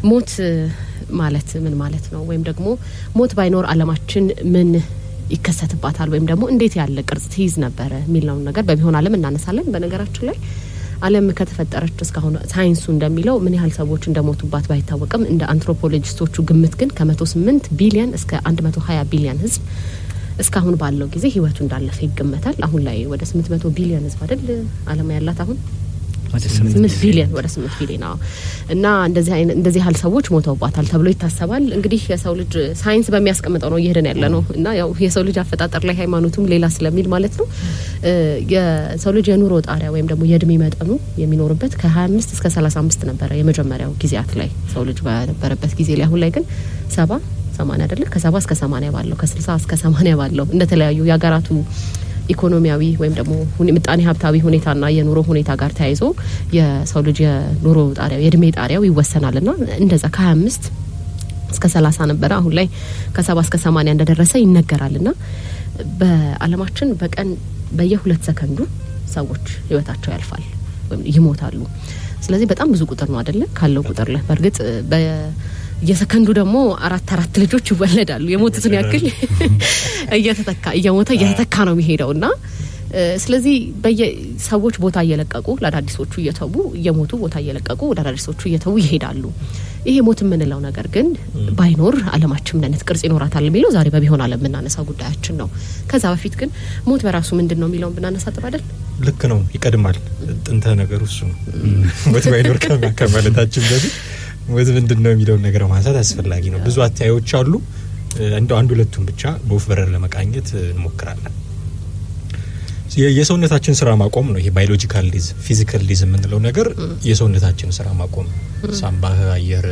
ሞት ማለት ምን ማለት ነው ወይም ደግሞ ሞት ባይኖር ዓለማችን ምን ይከሰትባታል ወይም ደግሞ እንዴት ያለ ቅርጽ ትይዝ ነበር የሚለው ነገር በቢሆን ዓለም እናነሳለን። በነገራችን ላይ ዓለም ከተፈጠረች እስካሁን ሳይንሱ እንደሚለው ምን ያህል ሰዎች እንደሞቱባት ባይታወቅም እንደ አንትሮፖሎጂስቶቹ ግምት ግን ከ108 ቢሊዮን እስከ 120 ቢሊዮን ህዝብ እስካሁን ባለው ጊዜ ህይወቱ እንዳለፈ ይገመታል። አሁን ላይ ወደ 800 ቢሊዮን ህዝብ አይደል ዓለም ያላት አሁን 8 ቢሊዮን ወደ 8 ቢሊዮን ነው እና እንደዚህ ያህል ሰዎች ሞተውባታል ተብሎ ይታሰባል። እንግዲህ የሰው ልጅ ሳይንስ በሚያስቀምጠው ነው እየሄደን ያለ ነው እና ያው የሰው ልጅ አፈጣጠር ላይ ሃይማኖቱም ሌላ ስለሚል ማለት ነው የሰው ልጅ የኑሮ ጣሪያ ወይም ደግሞ የእድሜ መጠኑ የሚኖርበት ከ25 እስከ 35 ነበር የመጀመሪያው ጊዜያት ላይ ሰው ልጅ በነበረበት ጊዜ ላይ። አሁን ላይ ግን 70-80 አይደለ ከ70 እስከ 80 ባለው ከ60 እስከ 80 ባለው እንደተለያዩ ያጋራቱ ኢኮኖሚያዊ ወይም ደግሞ ምጣኔ ሀብታዊ ሁኔታና የኑሮ ሁኔታ ጋር ተያይዞ የሰው ልጅ የኑሮ ጣሪያው የእድሜ ጣሪያው ይወሰናልና እንደዛ ከ25 እስከ 30 ነበር አሁን ላይ ከ70 እስከ 80 እንደደረሰ ይነገራልና በአለማችን በቀን በየ2 ሰከንዱ ሰዎች ህይወታቸው ያልፋል ወይም ይሞታሉ። ስለዚህ በጣም ብዙ ቁጥር ነው አይደለ ካለው ቁጥር ላይ በርግጥ የሰከንዱ ደግሞ 4 ልጆች ይወለዳሉ የሞቱትን ያክል እየተተካ ነው የሚሄደውና ስለዚህ በየሰዎች ቦታ እየለቀቁ ለአዳዲሶቹ እየሞቱ ቦታ እየለቀቁ ለአዳዲሶቹ እየተው ይሄዳሉ። ይሄ ሞት የምንለው ነገር ግን ባይኖር ዓለማችን ምን አይነት ቅርጽ ይኖራታል የሚለው ዛሬ በቢሆን ዓለም የምናነሳው ጉዳያችን ነው። ከዛ በፊት ግን ሞት በራሱ ምንድነው የሚለውን ብናነሳ ጥሩ አይደል? ልክ ነው ይቀድማል ጥንተ ነገሩ እሱ ነው። ሞት ባይኖር ከማለታችን በፊት ሞት ምንድነው የሚለው ነገር ማንሳት አስፈላጊ ነው። ብዙ አታዮች አሉ። እንደው አንድ ሁለቱን ብቻ በወፍ በረር ለመቃኘት እንሞክራለን። የሰውነታችን ስራ ማቆም ነው። ይሄ ባዮሎጂካል ዲዝ ፊዚካል ዲዝ የምንለው ነገር የሰውነታችን ስራ ማቆም ሳምባህ አየር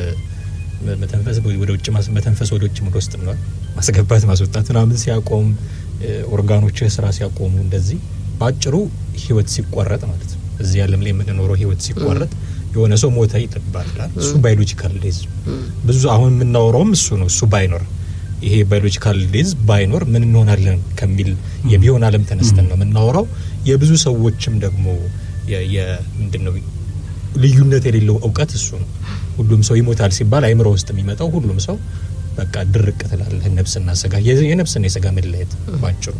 መተንፈስ ወደ ውጭ መተንፈስ ወደ ውጭ ወደ ውስጥ ነው ማስገባት ማስወጣት ምናምን ሲያቆም ኦርጋኖች ስራ ሲያቆሙ እንደዚህ ባጭሩ ህይወት ሲቋረጥ ማለት ነው። እዚህ ዓለም ላይ የምንኖረው ህይወት ሲቋረጥ የሆነ ሰው ሞተ ይባላል። እሱ ባዮሎጂካል ዲዝ ብዙ አሁን የምናወራውም እሱ ነው። እሱ ባይኖር ይሄ ባዮሎጂካል ዲዝ ባይኖር ምን እንሆናለን ከሚል የቢሆን ዓለም ተነስተን ነው የምናወራው። የብዙ ሰዎችም ደግሞ ምንድነው ልዩነት የሌለው ዕውቀት እሱ ነው። ሁሉም ሰው ይሞታል ሲባል አይምሮ ውስጥ የሚመጣው ሁሉም ሰው በቃ ድርቅ ትላለህ ነፍስና ስጋ የነፍስና የስጋ መለየት ባጭሩ።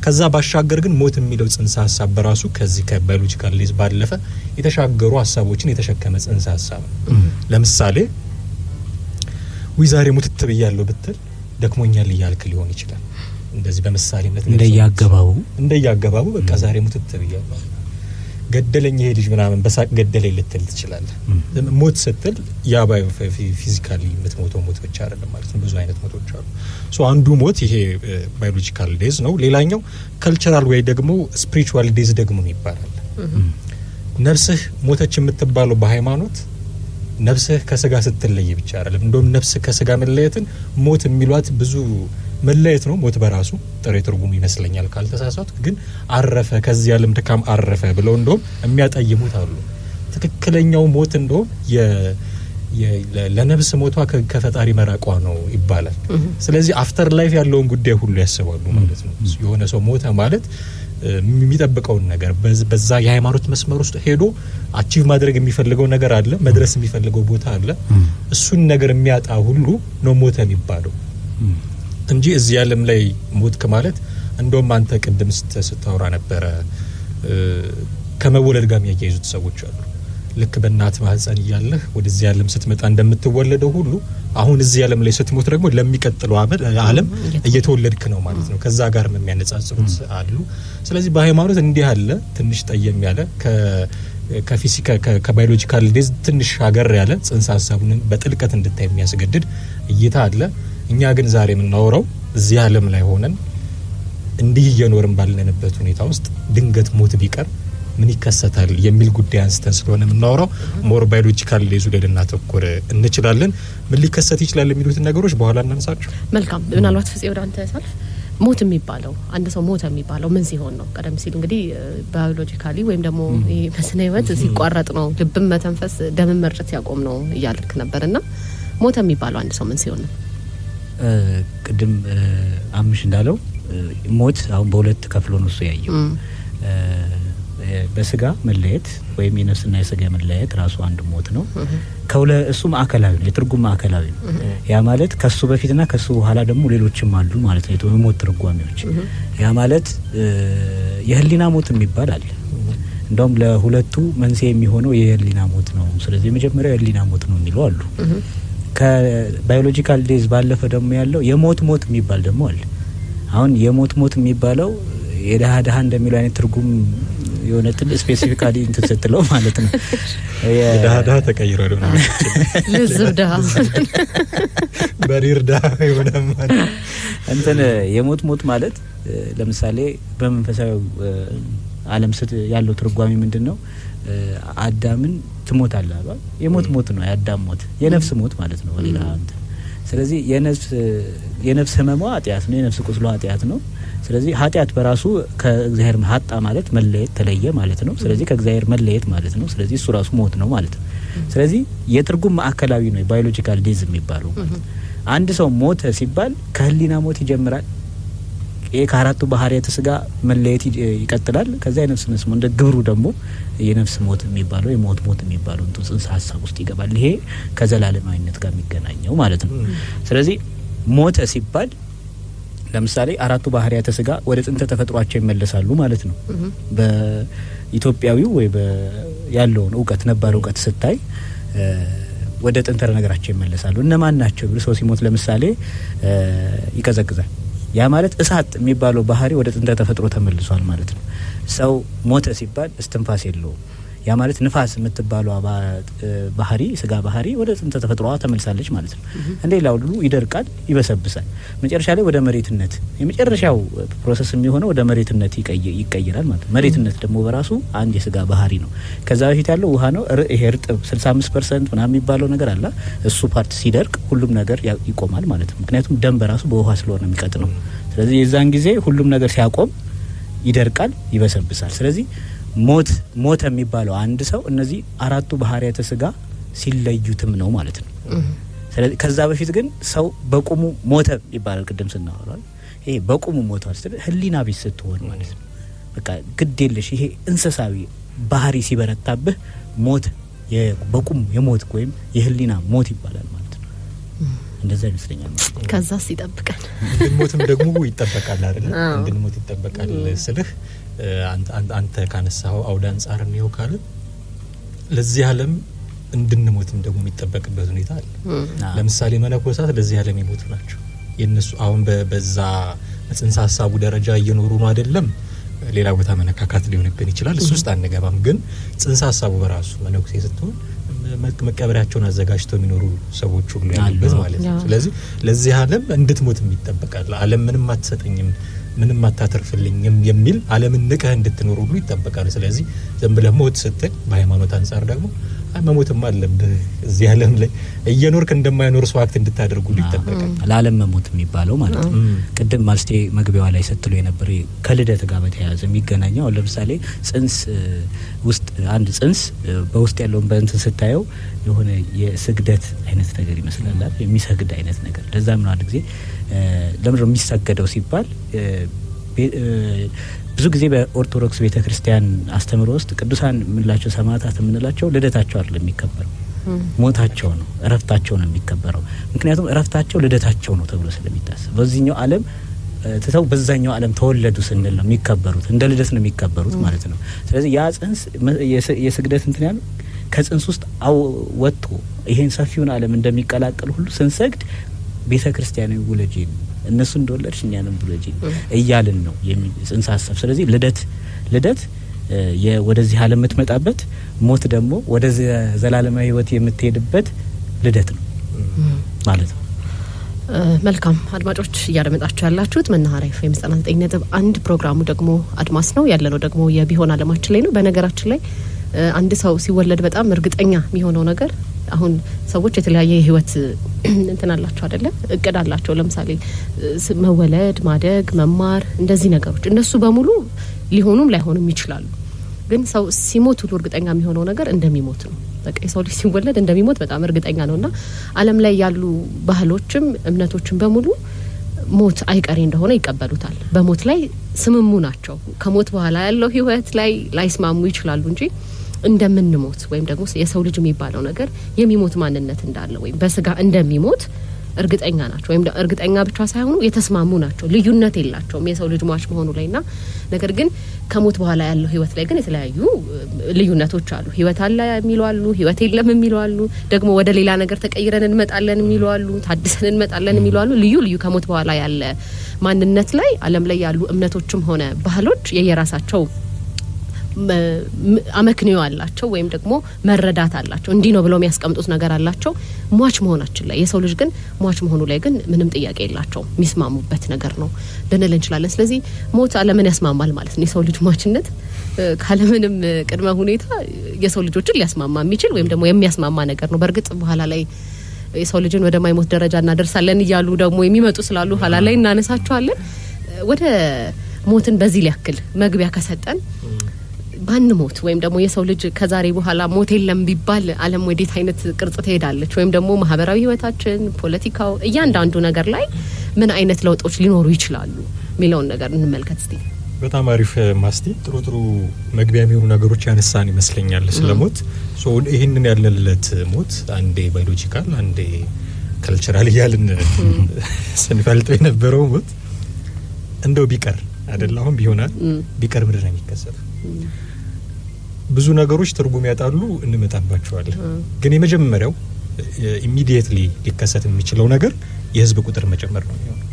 ከዛ ባሻገር ግን ሞት የሚለው ጽንሰ ሐሳብ በራሱ ከዚህ ከባዮሎጂካል ዲዝ ባለፈ የተሻገሩ ሐሳቦችን የተሸከመ ጽንሰ ሐሳብ ነው። ለምሳሌ ዛሬ ሙትት ብያለሁ ብትል ደክሞኛል እያልክ ሊሆን ይችላል። እንደዚህ በመሳሪነት እንደያገባቡ በቃ ዛሬ ሙትት ብያለሁ ገደለኝ ይሄ ልጅ ምናምን በሳቅ ገደለኝ ልትል ትችላለህ። ሞት ስትል ያ ፊዚካሊ የምትሞተው ሞት ብቻ አይደለም ማለት ነው። ብዙ አይነት ሞቶች አሉ። አንዱ ሞት ይሄ ባዮሎጂካል ዴዝ ነው። ሌላኛው ካልቸራል ወይ ደግሞ ስፒሪቹዋል ዴዝ ደግሞ ይባላል። ነፍስህ ሞተች የምትባለው በሃይማኖት ነፍስህ ከስጋ ስትለይ ብቻ አይደለም። እንደውም ነፍስ ከስጋ መለየትን ሞት የሚሏት ብዙ መለየት ነው። ሞት በራሱ ጥሬ ትርጉሙ ይመስለኛል ካልተሳሳትኩ ግን አረፈ ከዚህ ዓለም ድካም አረፈ ብለው እንደውም የሚያጠይሙት አሉ። ትክክለኛው ሞት እንደውም ለነፍስ ሞቷ ከፈጣሪ መራቋ ነው ይባላል። ስለዚህ አፍተር ላይፍ ያለውን ጉዳይ ሁሉ ያስባሉ ማለት ነው። የሆነ ሰው ሞተ ማለት የሚጠብቀውን ነገር በዛ የሃይማኖት መስመር ውስጥ ሄዶ አቺቭ ማድረግ የሚፈልገው ነገር አለ፣ መድረስ የሚፈልገው ቦታ አለ። እሱን ነገር የሚያጣ ሁሉ ነው ሞተ የሚባለው እንጂ እዚህ ዓለም ላይ ሞት ከማለት እንደውም አንተ ቅድም ስታወራ ነበረ ከመወለድ ጋር የሚያያይዙት ሰዎች አሉ። ልክ በእናት ማህፀን እያለህ ወደዚህ ዓለም ስትመጣ እንደምትወለደው ሁሉ አሁን እዚህ ዓለም ላይ ስትሞት ደግሞ ለሚቀጥለው ዓለም እየተወለድክ ነው ማለት ነው። ከዛ ጋር የሚያነጻጽሩት አሉ። ስለዚህ በሃይማኖት እንዲህ አለ ትንሽ ጠየም ያለ ከባዮሎጂካል ዴዝ ትንሽ ሀገር ያለ ጽንሰ ሐሳቡን በጥልቀት እንድታይ የሚያስገድድ እይታ አለ። እኛ ግን ዛሬ የምናወራው እዚህ ዓለም ላይ ሆነን እንዲህ እየኖርን ባለንበት ሁኔታ ውስጥ ድንገት ሞት ቢቀር ምን ይከሰታል የሚል ጉዳይ አንስተን ስለሆነ የምናወራው ሞር ባዮሎጂካል ዴዙ ላይ ልናተኩር እንችላለን። ምን ሊከሰት ይችላል የሚሉትን ነገሮች በኋላ እናነሳቸው። መልካም። ምናልባት ፍፄ ወደ አንተ ሳልፍ ሞት የሚባለው አንድ ሰው ሞት የሚባለው ምን ሲሆን ነው? ቀደም ሲል እንግዲህ ባዮሎጂካሊ ወይም ደግሞ በስነ ህይወት ሲቋረጥ ነው ልብም መተንፈስ ደምን መርጨት ሲያቆም ነው እያልክ ነበርና ሞት የሚባለው አንድ ሰው ምን ሲሆን ነው? ቅድም አምሽ እንዳለው ሞት አሁን በሁለት ከፍሎ ነው እሱ ያየው። በስጋ መለየት ወይም የነፍስና የስጋ መለየት ራሱ አንድ ሞት ነው። እሱ ማዕከላዊ የትርጉም ማዕከላዊ ነው። ያ ማለት ከሱ በፊትና ከሱ በኋላ ደግሞ ሌሎችም አሉ ማለት ነው የሞት ትርጓሜዎች። ያ ማለት የህሊና ሞት የሚባል አለ። እንደውም ለሁለቱ መንስኤ የሚሆነው የህሊና ሞት ነው። ስለዚህ የመጀመሪያው የህሊና ሞት ነው የሚለው አሉ። ከባዮሎጂካል ዴዝ ባለፈ ደግሞ ያለው የሞት ሞት የሚባል ደግሞ አለ። አሁን የሞት ሞት የሚባለው የደሃ እንደሚለው አይነት ትርጉም የሆነ ትል ስፔሲፊካሊ እንትን ስትለው ማለት ነው የደሃ ተቀይሮ ነው ለዝብ ደሃ በሪር ደሃ ይሆናል ማለት እንትን የሞት ሞት ማለት ለምሳሌ በመንፈሳዊ ዓለም ያለው ትርጓሜ ምንድነው? አዳምን ትሞታለህ አይደል? የሞት ሞት ነው የአዳም ሞት፣ የነፍስ ሞት ማለት ነው በሌላ አንተ። ስለዚህ የነፍስ ህመሟ ኃጢአት ነው፣ የነፍስ ቁስሏ ኃጢአት ነው። ስለዚህ ኃጢአት በራሱ ከእግዚአብሔር ሀጣ ማለት መለየት ተለየ ማለት ነው። ስለዚህ ከእግዚአብሔር መለየት ማለት ነው። ስለዚህ እሱ ራሱ ሞት ነው ማለት ነው። ስለዚህ የትርጉም ማዕከላዊ ነው ባዮሎጂካል ዴዝ የሚባለው ማለት። አንድ ሰው ሞተ ሲባል ከህሊና ሞት ይጀምራል። ከአራቱ ባህሪያተ ስጋ መለየት ይቀጥላል። ከዛ የነፍስ መስሞ እንደ ግብሩ ደግሞ የነፍስ ሞት የሚባለው የሞት ሞት የሚባለው እንትን ጽንሰ ሀሳብ ውስጥ ይገባል። ይሄ ከዘላለማዊነት ጋር የሚገናኘው ማለት ነው። ስለዚህ ሞተ ሲባል ለምሳሌ አራቱ ባህሪያተ ስጋ ወደ ጥንተ ተፈጥሯቸው ይመለሳሉ ማለት ነው። በኢትዮጵያዊው ወይ ያለውን እውቀት ነባር እውቀት ስታይ ወደ ጥንተ ነገራቸው ይመለሳሉ። እነማን ናቸው ብሎ ሰው ሲሞት ለምሳሌ ይቀዘቅዛል። ያ ማለት እሳት የሚባለው ባህሪ ወደ ጥንተ ተፈጥሮ ተመልሷል ማለት ነው። ሰው ሞተ ሲባል እስትንፋስ የለውም። ያ ማለት ንፋስ የምትባለው ባህሪ ስጋ ባህሪ ወደ ጥንተ ተፈጥሮዋ ተመልሳለች ማለት ነው። እንደሌላው ሁሉ ይደርቃል፣ ይበሰብሳል። መጨረሻ ላይ ወደ መሬትነት የመጨረሻው ፕሮሰስ የሚሆነው ወደ መሬትነት ይቀየራል ማለት ነው። መሬትነት ደግሞ በራሱ አንድ የስጋ ባህሪ ነው። ከዛ በፊት ያለው ውሃ ነው። ይሄ እርጥብ 65% ምናምን የሚባለው ነገር አለ። እሱ ፓርት ሲደርቅ ሁሉም ነገር ይቆማል ማለት ነው። ምክንያቱም ደም በራሱ በውሃ ስለሆነ የሚቀጥ ነው። ስለዚህ የዛን ጊዜ ሁሉም ነገር ሲያቆም ይደርቃል፣ ይበሰብሳል። ስለዚህ ሞት የሚባለው አንድ ሰው እነዚህ አራቱ ባህሪያተ ስጋ ሲለዩትም ነው ማለት ነው። ስለዚህ ከዛ በፊት ግን ሰው በቁሙ ሞተ ይባላል። ቅድም ስናወራል ይሄ በቁሙ ሞቷል ስለዚህ ህሊና ቢስ ስትሆን ማለት ነው። በቃ ግድ የለሽ ይሄ እንስሳዊ ባህሪ ሲበረታብህ ሞት በቁሙ የሞት ወይም የህሊና ሞት ይባላል ማለት ነው። እንደዛ ይመስለኛል። ከዛስ ይጠብቃል እንድንሞትም ደግሞ ይጠበቃል አይደል? እንድንሞት ይጠበቃል ስልህ አንተ ካነሳው አውድ አንጻር ነው ካለ ለዚህ ዓለም እንድንሞትም ደግሞ የሚጠበቅበት ሁኔታ አለ። ለምሳሌ መነኮሳት ለዚህ ዓለም ይሞቱ ናቸው። የነሱ አሁን በዛ ጽንሰ ሀሳቡ ደረጃ እየኖሩ ነው አይደለም። ሌላ ቦታ መነካካት ሊሆንብን ይችላል። እሱ ውስጥ አንገባም። ግን ጽንሰ ሀሳቡ በራሱ መነኩሴ ስትሆን መቀበሪያቸውን አዘጋጅተው የሚኖሩ ሰዎች ሁሉ ያሉበት ማለት ነው። ስለዚህ ለዚህ ዓለም እንድትሞት ይጠበቃል። ዓለም ምንም አትሰጠኝም ምንም አታተርፍልኝም የሚል ዓለምን ንቀህ እንድትኖር ሁሉ ይጠበቃል። ስለዚህ ዝም ብለህ ሞት ስትል በሃይማኖት አንጻር ደግሞ መሞትም አለብህ። እዚህ ዓለም ላይ እየኖርክ እንደማይኖር ሰው አክት እንድታደርጉ ይጠበቃል። ለዓለም መሞት የሚባለው ማለት ነው። ቅድም ማልስቴ መግቢያዋ ላይ ስትሉ የነበረ ከልደት ጋር በተያያዘ የሚገናኘው ለምሳሌ ጽንስ ውስጥ አንድ ጽንስ በውስጥ ያለውን በእንትን ስታየው የሆነ የስግደት አይነት ነገር ይመስላል፣ የሚሰግድ አይነት ነገር። ለዛም ነው አንድ ጊዜ ለምን የሚሰገደው ሲባል ብዙ ጊዜ በኦርቶዶክስ ቤተክርስቲያን አስተምሮ ውስጥ ቅዱሳን የምንላቸው ሰማዕታት የምንላቸው ልደታቸው አይደለም የሚከበረው፣ ሞታቸው ነው፣ እረፍታቸው ነው የሚከበረው። ምክንያቱም እረፍታቸው ልደታቸው ነው ተብሎ ስለሚታሰብ በዚህኛው ዓለም ተተው በዛኛው ዓለም ተወለዱ ስንል ነው የሚከበሩት፣ እንደ ልደት ነው የሚከበሩት ማለት ነው። ስለዚህ ያ ጽንስ የስግደት እንትን ያለው ከጽንስ ውስጥ ወጥቶ ይሄን ሰፊውን ዓለም እንደሚቀላቀል ሁሉ ስንሰግድ ቤተክርስቲያናዊ ውለጂ እነሱ እንደወለድሽ እኛንም ብሎጂ እያልን ነው ጽንሰ ሀሳብ። ስለዚህ ልደት ወደዚህ ዓለም የምትመጣበት፣ ሞት ደግሞ ወደ ዘላለማዊ ህይወት የምትሄድበት ልደት ነው ማለት ነው። መልካም አድማጮች እያደመጣችሁ ያላችሁት መናኸሪያ ኤፍኤም 99.1 ፕሮግራሙ ደግሞ አድማስ ነው። ያለነው ደግሞ የቢሆን አለማችን ላይ ነው። በነገራችን ላይ አንድ ሰው ሲወለድ በጣም እርግጠኛ የሚሆነው ነገር አሁን ሰዎች የተለያየ ህይወት እንትን አላቸው አይደለ? እቅድ አላቸው። ለምሳሌ መወለድ፣ ማደግ፣ መማር እንደዚህ ነገሮች እነሱ በሙሉ ሊሆኑም ላይሆኑም ይችላሉ። ግን ሰው ሲሞት ሁሉ እርግጠኛ የሚሆነው ነገር እንደሚሞት ነው። በቃ የሰው ልጅ ሲወለድ እንደሚሞት በጣም እርግጠኛ ነውና ዓለም ላይ ያሉ ባህሎችም እምነቶችም በሙሉ ሞት አይቀሬ እንደሆነ ይቀበሉታል። በሞት ላይ ስምሙ ናቸው። ከሞት በኋላ ያለው ህይወት ላይ ላይስማሙ ይችላሉ እንጂ እንደምንሞት ወይም ደግሞ የሰው ልጅ የሚባለው ነገር የሚሞት ማንነት እንዳለ ወይም በስጋ እንደሚሞት እርግጠኛ ናቸው። ወይም እርግጠኛ ብቻ ሳይሆኑ የተስማሙ ናቸው። ልዩነት የላቸውም የሰው ልጅ ሟች መሆኑ ላይና ነገር ግን ከሞት በኋላ ያለው ህይወት ላይ ግን የተለያዩ ልዩነቶች አሉ። ህይወት አለ የሚሉ አሉ፣ ህይወት የለም የሚሉ አሉ፣ ደግሞ ወደ ሌላ ነገር ተቀይረን እንመጣለን የሚሉ አሉ፣ ታድሰን እንመጣለን የሚሉ አሉ። ልዩ ከሞት በኋላ ያለ ማንነት ላይ ዓለም ላይ ያሉ እምነቶችም ሆነ ባህሎች የየራሳቸው አመክንዮ አላቸው ወይም ደግሞ መረዳት አላቸው። እንዲህ ነው ብለው የሚያስቀምጡት ነገር አላቸው። ሟች መሆናችን ላይ የሰው ልጅ ግን ሟች መሆኑ ላይ ግን ምንም ጥያቄ የላቸውም። የሚስማሙበት ነገር ነው ልንል እንችላለን። ስለዚህ ሞት ዓለምን ያስማማል ማለት ነው። የሰው ልጅ ሟችነት ካለምንም ቅድመ ሁኔታ የሰው ልጆችን ሊያስማማ የሚችል ወይም ደግሞ የሚያስማማ ነገር ነው። በእርግጥ በኋላ ላይ የሰው ልጅን ወደ ማይሞት ደረጃ እናደርሳለን እያሉ ደግሞ የሚመጡ ስላሉ ኋላ ላይ እናነሳቸዋለን። ወደ ሞትን በዚህ ሊያክል መግቢያ ከሰጠን ባንሞት ወይም ደግሞ የሰው ልጅ ከዛሬ በኋላ ሞት የለም ቢባል ዓለም ወዴት አይነት ቅርጽ ትሄዳለች? ወይም ደግሞ ማህበራዊ ህይወታችን፣ ፖለቲካው፣ እያንዳንዱ ነገር ላይ ምን አይነት ለውጦች ሊኖሩ ይችላሉ የሚለውን ነገር እንመልከት እስቲ። በጣም አሪፍ ማስቲ፣ ጥሩ መግቢያ የሚሆኑ ነገሮች ያነሳን ይመስለኛል ስለሞት። ሶ ይህንን ያለለት ሞት አንዴ ባዮሎጂካል አንዴ ካልቸራል እያልን ስንፈልጠው የነበረው ሞት እንደው ቢቀር አይደል? አሁን ቢሆናል ቢቀር ምንድን ነው የሚከሰተው? ብዙ ነገሮች ትርጉም ያጣሉ፣ እንመጣባቸዋለን። ግን የመጀመሪያው ኢሚዲየትሊ ሊከሰት የሚችለው ነገር የህዝብ ቁጥር መጨመር ነው የሚሆነው።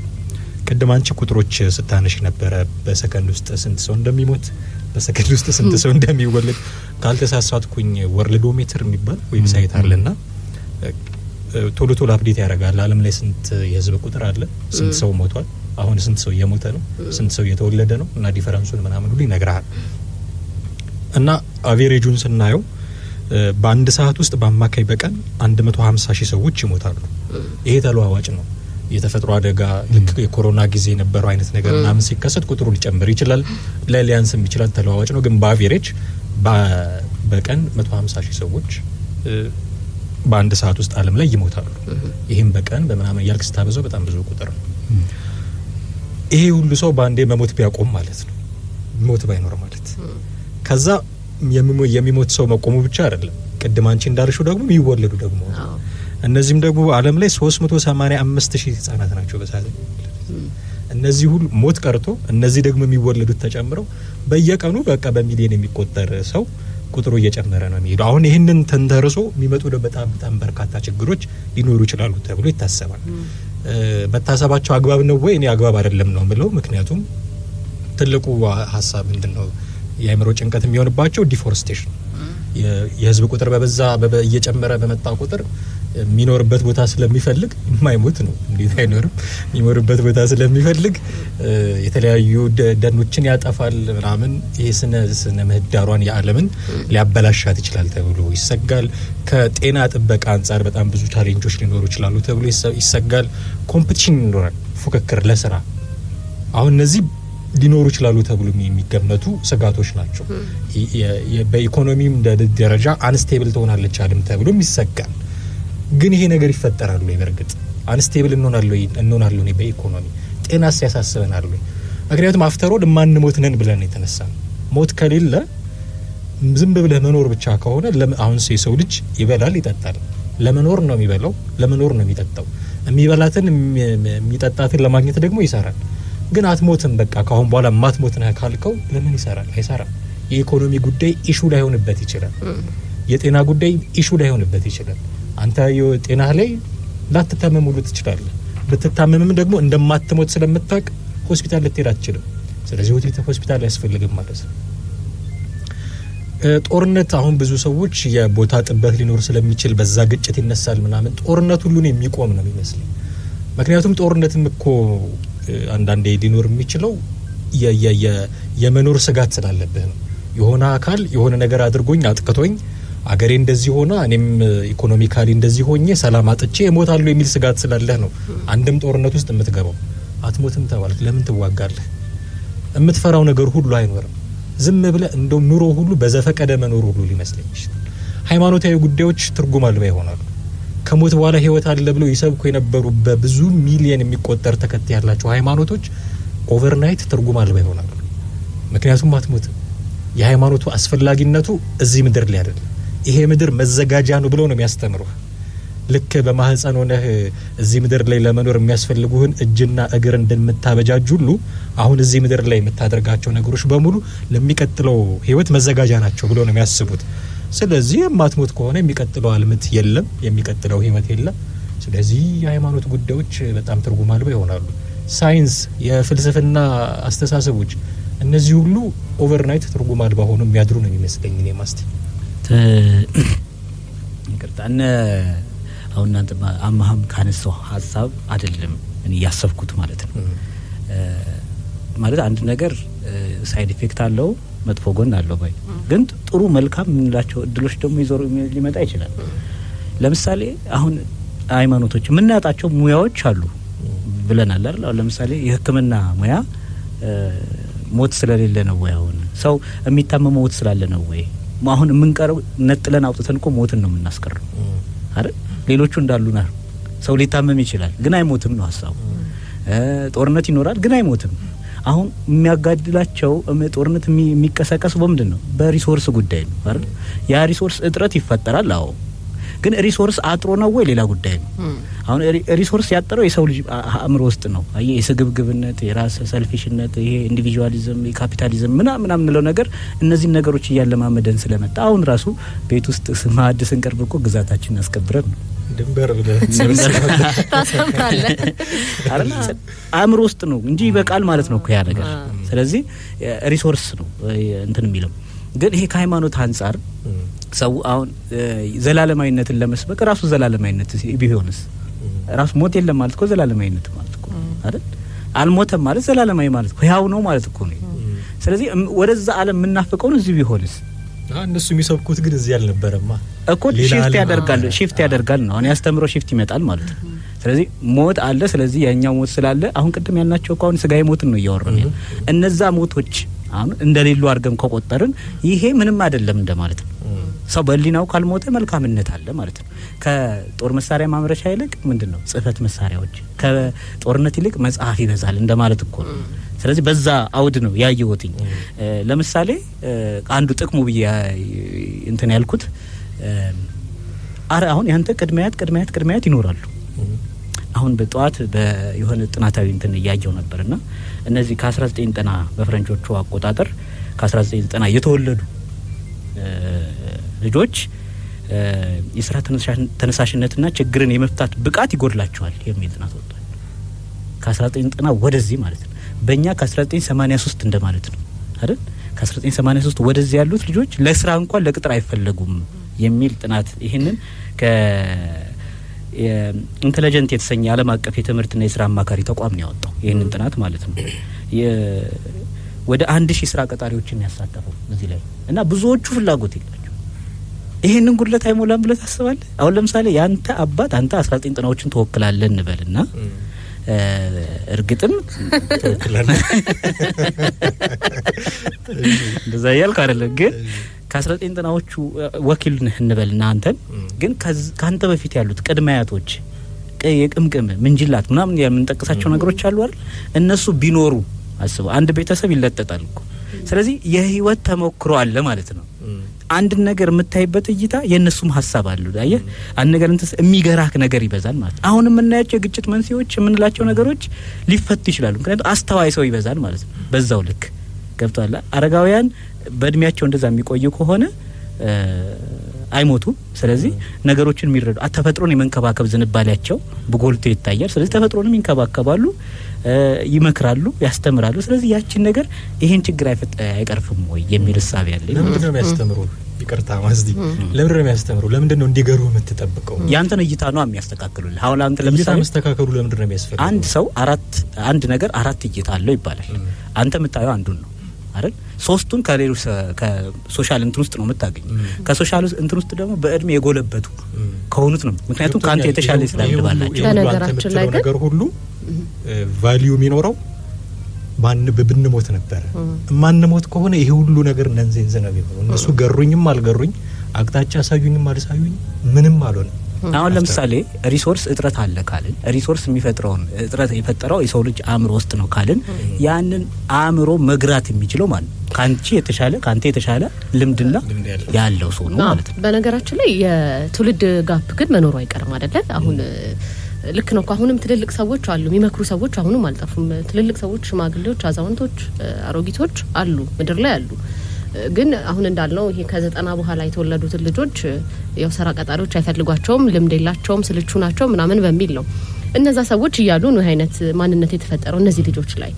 ቅድም አንቺ ቁጥሮች ስታነሽ ነበረ። በሰከንድ ውስጥ ስንት ሰው እንደሚሞት፣ በሰከንድ ውስጥ ስንት ሰው እንደሚወለድ። ካልተሳሳትኩኝ ወርልዶሜትር የሚባል ዌብሳይት አለና ቶሎ አፕዴት ያደርጋል። ዓለም ላይ ስንት የህዝብ ቁጥር አለ፣ ስንት ሰው ሞቷል፣ አሁን ስንት ሰው እየሞተ ነው፣ ስንት ሰው እየተወለደ ነው እና ዲፈረንሱን ምናምን ሁሉ ይነግራል። እና አቬሬጁን ስናየው በአንድ ሰዓት ውስጥ በአማካይ በቀን 150 ሺህ ሰዎች ይሞታሉ። ይሄ ተለዋዋጭ ነው። የተፈጥሮ አደጋ ልክ የኮሮና ጊዜ የነበረው አይነት ነገር ምናምን ሲከሰት ቁጥሩ ሊጨምር ይችላል፣ ሊያንስም ይችላል። ተለዋዋጭ ነው። ግን በአቬሬጅ በቀን 150 ሺህ ሰዎች በአንድ ሰዓት ውስጥ ዓለም ላይ ይሞታሉ። ይህም በቀን በምናምን እያልክ ስታበዛው በጣም ብዙ ቁጥር ነው። ይሄ ሁሉ ሰው በአንዴ መሞት ቢያቆም ማለት ነው፣ ሞት ባይኖር ማለት። ከዛ የሚሞት ሰው መቆሙ ብቻ አይደለም፣ ቅድም አንቺ እንዳልሽው ደግሞ የሚወለዱ ደግሞ እነዚህም ደግሞ ዓለም ላይ 385 ሺህ ህጻናት ናቸው በሳለ። እነዚህ ሁሉ ሞት ቀርቶ እነዚህ ደግሞ የሚወለዱት ተጨምረው በየቀኑ በቃ በሚሊዮን የሚቆጠር ሰው ቁጥሩ እየጨመረ ነው የሚሄደው። አሁን ይህንን ተንተርሶ የሚመጡ በጣም በርካታ ችግሮች ሊኖሩ ይችላሉ ተብሎ ይታሰባል። መታሰባቸው አግባብ ነው ወይ? እኔ አግባብ አይደለም ነው የምለው። ምክንያቱም ትልቁ ሀሳብ ምንድነው? የአእምሮ ጭንቀት የሚሆንባቸው ዲፎረስቴሽን፣ የህዝብ ቁጥር በበዛ እየጨመረ በመጣ ቁጥር የሚኖርበት ቦታ ስለሚፈልግ የማይሞት ነው። እንዴት አይኖርም? የሚኖርበት ቦታ ስለሚፈልግ የተለያዩ ደኖችን ያጠፋል ምናምን። ይሄ ስነ ምህዳሯን የዓለምን ሊያበላሻት ይችላል ተብሎ ይሰጋል። ከጤና ጥበቃ አንጻር በጣም ብዙ ቻሌንጆች ሊኖሩ ይችላሉ ተብሎ ይሰጋል። ኮምፒቲሽን ይኖራል፣ ፉክክር ለስራ። አሁን እነዚህ ሊኖሩ ይችላሉ ተብሎ የሚገመቱ ስጋቶች ናቸው። በኢኮኖሚም ደረጃ አንስቴብል ትሆናለች ዓለም ተብሎ ይሰጋል። ግን ይሄ ነገር ይፈጠራል ወይ? በእርግጥ አንስቴብል እንሆናለን ወይ? በኢኮኖሚ ጤናስ ያሳስበናል ወይ? ምክንያቱም አፍተሮል ማንሞት ነን ብለን የተነሳ ነው። ሞት ከሌለ ዝም ብለህ መኖር ብቻ ከሆነ አሁን የሰው ልጅ ይበላል፣ ይጠጣል። ለመኖር ነው የሚበላው፣ ለመኖር ነው የሚጠጣው። የሚበላትን የሚጠጣትን ለማግኘት ደግሞ ይሰራል። ግን አትሞትም፣ በቃ ካሁን በኋላ ማትሞት ነህ ካልከው ለምን ይሰራል? አይሰራም። የኢኮኖሚ ጉዳይ ኢሹ ላይሆንበት ይችላል። የጤና ጉዳይ ኢሹ ላይሆንበት ይችላል። አንተ ጤናህ ላይ ላትታመም ሁሉ ትችላለህ። ብትታመምም ደግሞ እንደማትሞት ስለምታውቅ ሆስፒታል ልትሄድ አትችልም። ስለዚህ ሆስፒታል አያስፈልግም ማለት ነው። ጦርነት፣ አሁን ብዙ ሰዎች የቦታ ጥበት ሊኖር ስለሚችል በዛ ግጭት ይነሳል ምናምን። ጦርነት ሁሉን የሚቆም ነው የሚመስለኝ። ምክንያቱም ጦርነትም እኮ አንዳንዴ ሊኖር የሚችለው የመኖር ስጋት ስላለብህ ነው። የሆነ አካል የሆነ ነገር አድርጎኝ አጥቅቶኝ አገሬ እንደዚህ ሆነ እኔም ኢኮኖሚካሊ እንደዚህ ሆኜ ሰላም አጥቼ እሞታለሁ የሚል ስጋት ስላለህ ነው አንድም ጦርነት ውስጥ የምትገባው። አትሞትም ተባልክ ለምን ትዋጋለህ? የምትፈራው ነገር ሁሉ አይኖርም። ዝም ብለህ እንደው ኑሮ ሁሉ በዘፈቀደ መኖር ሁሉ ሊመስለኝ ይችላል። ሃይማኖታዊ ጉዳዮች ትርጉም አልባ ይሆናሉ። ከሞት በኋላ ህይወት አለ ብለው ይሰብኩ የነበሩ በብዙ ሚሊዮን የሚቆጠር ተከታይ ያላቸው ሃይማኖቶች ኦቨርናይት ትርጉም አልባ ይሆናሉ። ምክንያቱም አትሞትም። የሃይማኖቱ አስፈላጊነቱ እዚህ ምድር ላይ አይደለም፣ ይሄ ምድር መዘጋጃ ነው ብሎ ነው የሚያስተምሩህ። ልክ በማህፀን ሆነህ እዚህ ምድር ላይ ለመኖር የሚያስፈልጉህን እጅና እግር እንደምታበጃጅ ሁሉ አሁን እዚህ ምድር ላይ የምታደርጋቸው ነገሮች በሙሉ ለሚቀጥለው ህይወት መዘጋጃ ናቸው ብሎ ነው የሚያስቡት። ስለዚህ የማትሞት ከሆነ የሚቀጥለው አልምት የለም፣ የሚቀጥለው ህይወት የለም። ስለዚህ የሃይማኖት ጉዳዮች በጣም ትርጉም አልባ ይሆናሉ። ሳይንስ፣ የፍልስፍና አስተሳሰቦች እነዚህ ሁሉ ኦቨርናይት ትርጉም አልባ ሆኖ የሚያድሩ ነው የሚመስለኝ። እኔ ማስቲ ይቅርታነ አሁን እናንተ አማህም ካነሳው ሀሳብ አይደለም እኔ ያሰብኩት ማለት ነው። ማለት አንድ ነገር ሳይድ ኢፌክት አለው፣ መጥፎ ጎን አለው ባይ ግን ጥሩ መልካም የምንላቸው እድሎች ደግሞ ይዞር ሊመጣ ይችላል። ለምሳሌ አሁን ሃይማኖቶች የምናጣቸው ሙያዎች አሉ ብለናል አይደል? አሁን ለምሳሌ የሕክምና ሙያ ሞት ስለሌለ ነው ወይ? አሁን ሰው የሚታመመው ሞት ስላለ ነው ወይ? አሁን የምንቀረው ነጥለን አውጥተን እኮ ሞትን ነው የምናስቀረው አይደል? ሌሎቹ እንዳሉና ሰው ሊታመም ይችላል ግን አይሞትም ነው ሀሳቡ። ጦርነት ይኖራል ግን አይሞትም። አሁን የሚያጋድላቸው ጦርነት የሚቀሰቀሰው በምንድን ነው? በሪሶርስ ጉዳይ ነው አይደል? ያ ሪሶርስ እጥረት ይፈጠራል። አዎ ግን ሪሶርስ አጥሮ ነው ወይ ሌላ ጉዳይ ነው። አሁን ሪሶርስ ያጠረው የሰው ልጅ አእምሮ ውስጥ ነው። አይ የስግብግብነት፣ የራስ ሰልፊሽነት፣ ይሄ ኢንዲቪጁዋሊዝም፣ የካፒታሊዝም ምናምን ምንለው ነገር እነዚህ ነገሮች እያለማመደን ስለመጣ አሁን ራሱ ቤት ውስጥ ማዕድ ስንቀርብ እኮ ግዛታችንን አስከብረን ነው ድንበር ብለህ ታሰብራለህ አይደል? አእምሮ ውስጥ ነው እንጂ ይበቃል ማለት ነው እኮ ያ ነገር። ስለዚህ ሪሶርስ ነው እንትን የሚለው ግን ይሄ ከሃይማኖት አንጻር ሰው አሁን ዘላለማዊነትን ለመስበክ ራሱ ዘላለማዊነት ቢሆንስ ራሱ ሞት የለም ማለት እኮ ዘላለማዊነት ማለት እኮ አይደል? አልሞተም ማለት ዘላለማዊ ማለት እኮ ያው ነው ማለት እኮ ነው። ስለዚህ ወደዛ ዓለም የምናፍቀው ነው እዚህ ቢሆንስ እነሱ የሚሰብኩት ግን እዚህ አልነበረማ እኮ ሺፍት ያደርጋል ነው። አሁን ያስተምሮ ሺፍት ይመጣል ማለት ነው። ስለዚህ ሞት አለ። ስለዚህ ያኛው ሞት ስላለ አሁን ቅድም ያልናቸው እኮ አሁን ስጋዊ ሞትን ነው እያወራን ያለው። እነዛ ሞቶች አሁን እንደሌሉ አድርገን ከቆጠርን ይሄ ምንም አይደለም እንደማለት ነው። ሰው በሊናው ካልሞተ መልካምነት አለ ማለት ነው። ከጦር መሳሪያ ማምረቻ ይልቅ ምንድነው ጽህፈት መሳሪያዎች፣ ከጦርነት ይልቅ መጽሐፍ ይበዛል እንደማለት እኮ ነው። ስለዚህ በዛ አውድ ነው ያየሁትኝ። ለምሳሌ አንዱ ጥቅሙ ብዬ እንትን ያልኩት አሁን ያንተ ቅድሚያት ይኖራሉ። አሁን በጧት የሆነ ጥናታዊ እንትን እያየው ነበርና እነዚህ ከ1990 በፈረንጆቹ አቆጣጠር ከ1990 የተወለዱ ልጆች የስራ ተነሳሽነትና ችግርን የመፍታት ብቃት ይጎድላቸዋል የሚል ጥናት ወጥቷል። ከ1990 ወደዚህ ማለት ነው። በእኛ ከ1983 እንደማለት ነው አይደል? ከ1983 ወደዚህ ያሉት ልጆች ለስራ እንኳን ለቅጥር አይፈለጉም የሚል ጥናት ይሄንን ኢንተለጀንት የተሰኘ ዓለም አቀፍ የትምህርትና የስራ አማካሪ ተቋም ነው ያወጣው ይሄንን ጥናት ማለት ነው። ወደ 1000 ስራ ቀጣሪዎችን ያሳተፈው እዚህ ላይ እና ብዙዎቹ ፍላጎት የላቸው። ይሄንን ጉድለት አይሞላም ብለህ ታስባለህ? አሁን ለምሳሌ ያንተ አባት አንተ 1990ዎችን ተወክላለህ እንበልና እርግጥም ተወክላለህ እንደዛ ያልክ አይደለም ግን ከ1990ዎቹ ወኪል ነህ እንበልና አንተን ግን ካንተ በፊት ያሉት ቅድማያቶች የቅምቅም ምንጅላት ምናምን የምንጠቅሳቸው ነገሮች አሉ አይደል? እነሱ ቢኖሩ አስበው አንድ ቤተሰብ ይለጠጣል እኮ። ስለዚህ የህይወት ተሞክሮ አለ ማለት ነው። አንድ ነገር የምታይበት እይታ የነሱም ሀሳብ አሉ። አየህ አንድ ነገር እንትን የሚገራክ ነገር ይበዛል ማለት ነው። አሁን የምናያቸው የግጭት መንስኤዎች የምንላቸው ነገሮች ሊፈቱ ይችላሉ። ምክንያቱም አስተዋይ ሰው ይበዛል ማለት ነው። በዛው ልክ ገብቷል። አረጋውያን በእድሜያቸው እንደዛ የሚቆዩ ከሆነ አይሞቱም። ስለዚህ ነገሮችን የሚረዱ ተፈጥሮን የመንከባከብ ዝንባሌያቸው በጎልቶ ይታያል። ስለዚህ ተፈጥሮንም ይንከባከባሉ፣ ይመክራሉ፣ ያስተምራሉ። ስለዚህ ያችን ነገር ይሄን ችግር አይቀርፍም ወይ የሚል ሐሳብ ያለ ለምን ነው የሚያስተምሩ? ይቅርታ ማስዲ ለምን ነው የሚያስተምሩ? ለምን ነው እንዲገሩ የምትጠብቀው? ያንተን እይታ ነው የሚያስተካክሉልህ። አሁን አንተ ለምሳሌ ማስተካከሉ ለምን ነው የሚያስፈልገው? አንድ ሰው አንድ ነገር 4 እይታ አለው ይባላል። አንተ የምታየው አንዱን ነው አይደል? ሶስቱን ከሌሎች ከሶሻል እንትን ውስጥ ነው የምታገኘው። ከሶሻል እንትን ውስጥ ደግሞ በእድሜ የጎለበቱ ከሆኑት ነው። ምክንያቱም ካንተ የተሻለ ስላልባላችሁ በነገራችን ላይ ነገር ሁሉ ቫልዩ የሚኖረው ብንሞት ነበር። ማንሞት ከሆነ ይሄ ሁሉ ነገር ነንዘንዘ ነው የሚሆነው። እነሱ ገሩኝም አልገሩኝ፣ አቅጣጫ አሳዩኝም አልሳዩኝ ምንም አልሆነ። አሁን ለምሳሌ ሪሶርስ እጥረት አለ ካልን ሪሶርስ የሚፈጥረውን እጥረት የፈጠረው የሰው ልጅ አእምሮ ውስጥ ነው ካልን ያንን አእምሮ መግራት የሚችለው ማለት ካንቺ የተሻለ ካንተ የተሻለ ልምድና ያለው ሰው ነው ማለት ነው። በነገራችን ላይ የትውልድ ጋፕ ግን መኖሩ አይቀርም አይደለ? አሁን ልክ ነው። አሁንም ትልልቅ ሰዎች አሉ፣ የሚመክሩ ሰዎች አሁንም አልጠፉም። ትልልቅ ሰዎች፣ ሽማግሌዎች፣ አዛውንቶች፣ አሮጊቶች አሉ፣ ምድር ላይ አሉ። ግን አሁን እንዳልነው ይሄ ከ90 በኋላ የተወለዱትን ልጆች ያው ስራ ቀጣሪዎች አይፈልጓቸውም፣ ልምድ የላቸውም፣ ስልቹ ናቸው ምናምን በሚል ነው እነዛ ሰዎች እያሉ ነው አይነት ማንነት የተፈጠረው እነዚህ ልጆች ላይ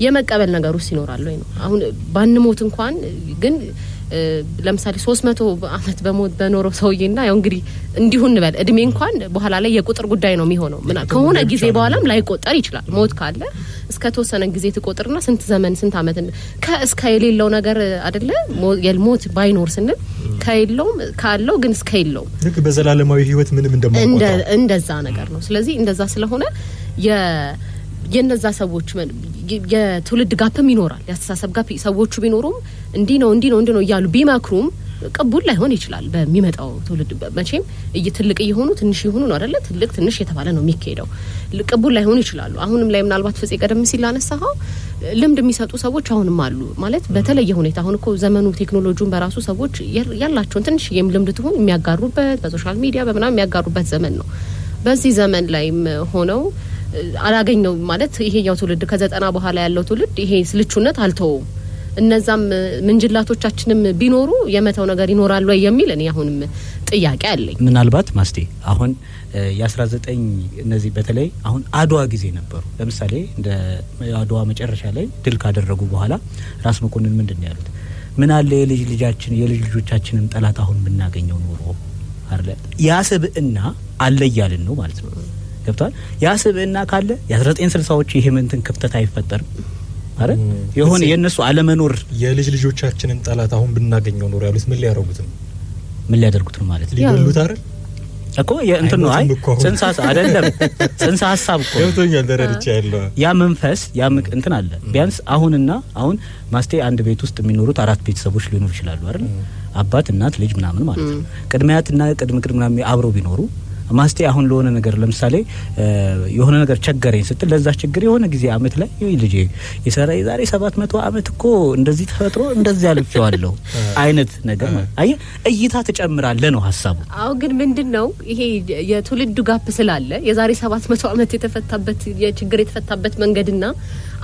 የመቀበል ነገር ውስጥ ይኖራሉ ወይ ነው። አሁን ባንሞት እንኳን ግን ለምሳሌ 300 አመት በኖረው ሰውዬና ያው እንግዲህ እንዲሁ እንበል እድሜ እንኳን በኋላ ላይ የቁጥር ጉዳይ ነው የሚሆነው። ከሆነ ጊዜ በኋላም ላይ ቆጠር ይችላል። ሞት ካለ እስከ ተወሰነ ጊዜ ትቆጥርና ስንት ዘመን ስንት አመት ከእስከ የሌለው ነገር አይደለ? የሞት ባይኖር ስንል ከሌለውም ካለው ግን እስከ የለው ልክ በዘላለማዊ ህይወት ምንም እንደዛ ነገር ነው። ስለዚህ እንደዛ ስለሆነ የነዛ ሰዎች የትውልድ ጋፕም ይኖራል፣ ያስተሳሰብ ጋፕ ሰዎቹ ቢኖሩም እንዲህ ነው እያሉ ቢመክሩም ቅቡል ላይሆን ይችላል። በሚመጣው ትውልድ መቼም ትልቅ እየሆኑ ትንሽ ይሆኑ ነው አይደለ? ትልቅ ትንሽ የተባለ ነው የሚካሄደው። ቅቡል ላይሆኑ ይችላሉ። አሁንም ላይ ምናልባት ፍፄ ቀደም ሲል አነሳው ልምድ የሚሰጡ ሰዎች አሁንም አሉ ማለት በተለየ ሁኔታ። አሁን እኮ ዘመኑ ቴክኖሎጂውን በራሱ ሰዎች ያላቸውን ትንሽ ልምድ ትሁን የሚያጋሩበት በሶሻል ሚዲያ በምናምን የሚያጋሩበት ዘመን ነው። በዚህ ዘመን ላይም ሆነው አላገኘው ማለት ይሄኛው ትውልድ ከ90 በኋላ ያለው ትውልድ ይሄ ስልቹነት አልተውም። እነዛም ምንጅላቶቻችንም ቢኖሩ የመተው ነገር ይኖራል ወይ የሚል እኔ አሁንም ጥያቄ አለኝ። ምናልባት ማስቴ አሁን የ19 እነዚህ በተለይ አሁን አድዋ ጊዜ ነበሩ። ለምሳሌ እንደ አድዋ መጨረሻ ላይ ድል ካደረጉ በኋላ ራስ መኮንን ምንድነው ያሉት? ምን አለ የልጅ ልጆቻችንን ጠላት አሁን ብናገኘው ኖሮ አይደለ? ያስብእና አለ እያልን ነው ማለት ነው። ገብቷል? ያስብእና ካለ የ1960ዎቹ ይሄ ምንትን ክፍተት አይፈጠርም አረ የሆነ የነሱ አለመኖር የልጅ ልጆቻችንን ጠላት አሁን ብናገኘው ኖር ያሉት ምን ሊያደርጉት ነው ማለት ሊገሉት አይደል እኮ የእንትን ነው። አይ ጽንሳስ አይደለም ጽንሳ ሐሳብ እኮ የውቶኛል ደረጃ ያለው ያ መንፈስ ያ እንትን አለ። ቢያንስ አሁን ማስቴ አንድ ቤት ውስጥ የሚኖሩት 4 ቤተሰቦች ሊኖሩ ይችላሉ አይደል? አባት፣ እናት፣ ልጅ ምናምን ማለት ነው። ቅድሚያትና ቅድም ምናምን አብረው ቢኖሩ ማስቴ አሁን ለሆነ ነገር ለምሳሌ የሆነ ነገር ቸገረኝ ስትል ለዛ ችግር የሆነ ጊዜ አመት ላይ ልጄ የዛሬ 700 አመት እኮ እንደዚህ ተፈጥሮ እንደዚህ አልፈዋለሁ አይነት ነገር አይ እይታ ተጨምራለ ነው ሐሳቡ። አው ግን ምንድነው ይሄ የትውልድ ጋፕ ስላለ የዛሬ 700 አመት የተፈታበት የችግር የተፈታበት መንገድና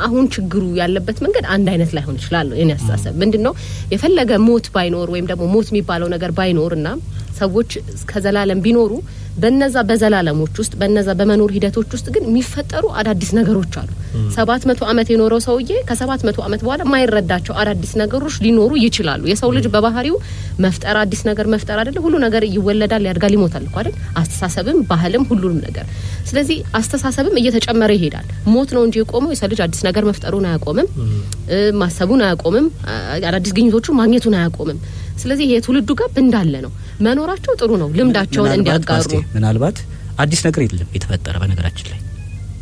አሁን ችግሩ ያለበት መንገድ አንድ አይነት ላይሆን ይችላል። እኔ አስተሳሰብ ምንድነው የፈለገ ሞት ባይኖር ወይም ደግሞ ሞት የሚባለው ነገር ባይኖርና ሰዎች ከዘላለም ቢኖሩ በነዛ በዘላለሞች ውስጥ በነዛ በመኖር ሂደቶች ውስጥ ግን የሚፈጠሩ አዳዲስ ነገሮች አሉ። 700 አመት የኖረው ሰውዬ ከ700 አመት በኋላ ማይረዳቸው አዳዲስ ነገሮች ሊኖሩ ይችላሉ። የሰው ልጅ በባህሪው መፍጠር አዲስ ነገር መፍጠር አይደለ? ሁሉ ነገር ይወለዳል፣ ያድጋል፣ ይሞታል እኮ አይደል? አስተሳሰብም ባህልም ሁሉም ነገር። ስለዚህ አስተሳሰብም እየተጨመረ ይሄዳል። ሞት ነው እንጂ የቆመው የሰው ልጅ አዲስ ነገር መፍጠሩን አያቆምም፣ ማሰቡን አያቆምም፣ አዳዲስ ግኝቶቹን ማግኘቱን አያቆምም። ስለዚህ የትውልዱ ጋር እንዳለ ነው። መኖራቸው ጥሩ ነው፣ ልምዳቸውን እንዲያጋሩ። ምናልባት አዲስ ነገር የለም የተፈጠረ። በነገራችን ላይ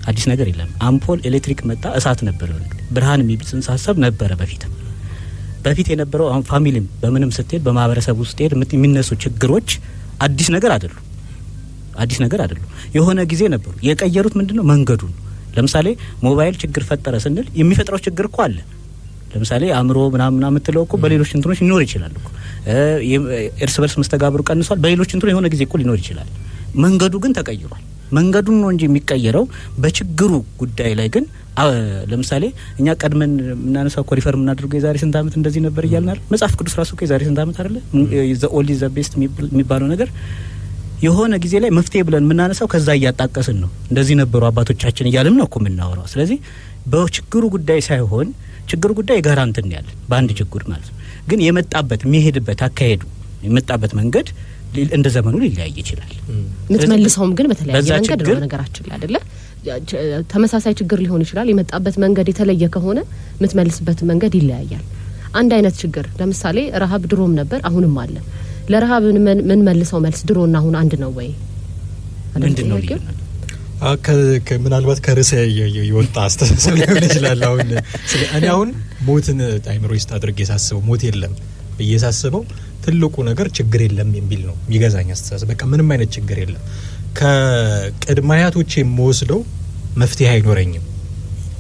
አዲስ ነገር የለም። አምፖል ኤሌክትሪክ መጣ፣ እሳት ነበር፣ ብርሃን የሚል ጽንሰ ሐሳብ ነበረ በፊት የነበረው። አሁን ፋሚሊም በምንም ስትሄድ በማህበረሰብ ውስጥ ሄድ የሚነሱ ችግሮች አዲስ ነገር አይደሉም። የሆነ ጊዜ ነበሩ። የቀየሩት ምንድነው? መንገዱን። ለምሳሌ ሞባይል ችግር ፈጠረ ስንል የሚፈጥረው ችግር እኮ አለ። ለምሳሌ አእምሮ ምናምን የምትለው እኮ በሌሎች እንትኖች ሊኖር ይችላል እኮ። እርስ በርስ መስተጋብሩ ቀንሷል። በሌሎች እንትኖች የሆነ ጊዜ እኮ ሊኖር ይችላል። መንገዱ ግን ተቀይሯል። መንገዱን ነው እንጂ የሚቀየረው በችግሩ ጉዳይ ላይ ግን ለምሳሌ እኛ ቀድመን የምናነሳው እኮ ሪፈር የምናደርገው የዛሬ ስንት አመት እንደዚህ ነበር እያልን አይደል? መጽሐፍ ቅዱስ ራሱ እኮ የዛሬ ስንት አመት አይደለ ዘ ኦልድ ኢዝ ዘ ቤስት የሚባለው ነገር የሆነ ጊዜ ላይ መፍትሄ ብለን የምናነሳው ከዛ እያጣቀስን ነው። እንደዚህ ነበሩ አባቶቻችን እያልን ነው እኮ የምናወራው። ስለዚህ በችግሩ ጉዳይ ሳይሆን ችግሩ ጉዳይ የጋራ እንትን ያለ በአንድ ችግር ማለት ነው። ግን የመጣበት የሚሄድበት አካሄዱ የመጣበት መንገድ እንደ ዘመኑ ሊለያይ ይችላል። ምትመልሰውም ግን በተለያየ መንገድ ነው ነገራችን ላይ አይደለ? ተመሳሳይ ችግር ሊሆን ይችላል። የመጣበት መንገድ የተለየ ከሆነ ምትመልስበት መንገድ ይለያያል። አንድ አይነት ችግር ለምሳሌ ረሃብ ድሮም ነበር አሁንም አለ። ለረሃብ ምን መልሰው መልስ ድሮና አሁን አንድ ነው ወይ? ምንድነው ምናልባት ከርዕሰ የወጣ አስተሳሰብ ሊሆን ይችላል። እኔ አሁን ሞትን አይምሮ ውስጥ አድርጌ ሳስበው ሞት የለም ብዬ ሳስበው ትልቁ ነገር ችግር የለም የሚል ነው የሚገዛኝ አስተሳሰብ። በቃ ምንም አይነት ችግር የለም ከቅድማያቶቼ የምወስደው መፍትሄ አይኖረኝም።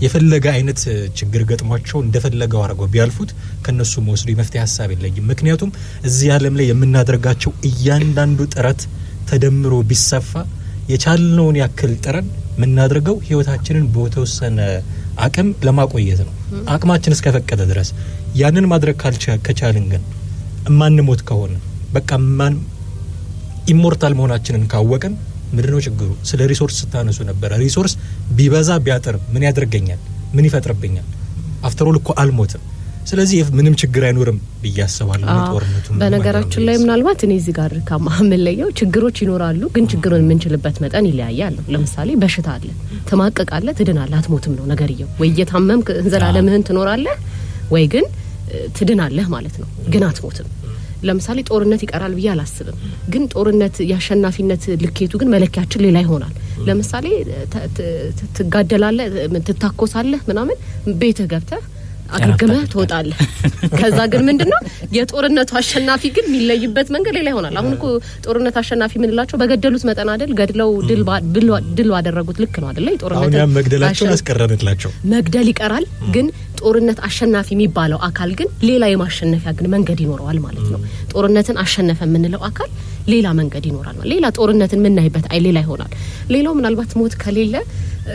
የፈለገ አይነት ችግር ገጥሟቸው እንደፈለገው አድርገው ቢያልፉት ከነሱ መወስዱ የመፍትሄ ሀሳብ የለኝም። ምክንያቱም እዚህ ዓለም ላይ የምናደርጋቸው እያንዳንዱ ጥረት ተደምሮ ቢሰፋ የቻልነውን ያክል ጥረን የምናደርገው ህይወታችንን በተወሰነ አቅም ለማቆየት ነው፣ አቅማችን እስከፈቀደ ድረስ። ያንን ማድረግ ከቻልን ግን ማንሞት ከሆነ በቃ ኢሞርታል መሆናችንን ካወቅን ምንድነው ችግሩ? ስለ ሪሶርስ ስታነሱ ነበር። ሪሶርስ ቢበዛ ቢያጥር ምን ያደርገኛል? ምን ይፈጥርብኛል? አፍተር ኦል እኮ አልሞትም። ስለዚህ ምንም ችግር አይኖርም ብያስባለሁ። ጦርነቱ በነገራችን ላይ ምናልባት እኔ እዚህ ጋር ከማህመለየው ችግሮች ይኖራሉ፣ ግን ችግሩን የምንችልበት መጠን ይለያያል። ለምሳሌ በሽታ አለ፣ ትማቀቃለህ፣ ትድናለህ፣ አትሞትም ነው ነገርየው። ወይ እየታመምክ ዘላለምህን ትኖራለህ ወይ ግን ትድናለህ ማለት ነው፣ ግን አትሞትም። ለምሳሌ ጦርነት ይቀራል ብዬ አላስብም፣ ግን ጦርነት ያሸናፊነት ልኬቱ ግን መለኪያችን ሌላ ይሆናል። ለምሳሌ ትጋደላለህ፣ ትታኮሳለህ ምናምን ቤትህ ገብተህ አገግመህ ትወጣለህ። ከዛ ግን ምንድነው የጦርነቱ አሸናፊ ግን የሚለይበት መንገድ ሌላ ይሆናል። አሁን እኮ ጦርነት አሸናፊ ምንላቸው በገደሉት መጠን አይደል? ገድለው ድል ባደረጉት ልክ ነው አይደል? ጦርነት አሁን መግደላቸውን አስቀረንላቸው። መግደል ይቀራል፣ ግን ጦርነት አሸናፊ የሚባለው አካል ግን ሌላ የማሸነፊያ ግን መንገድ ይኖረዋል ማለት ነው። ጦርነትን አሸነፈ የምንለው አካል ሌላ መንገድ ይኖራል ማለት ሌላ ጦርነትን የምናይበት ሌላ ይሆናል። ሌላው ምናልባት ሞት ከሌለ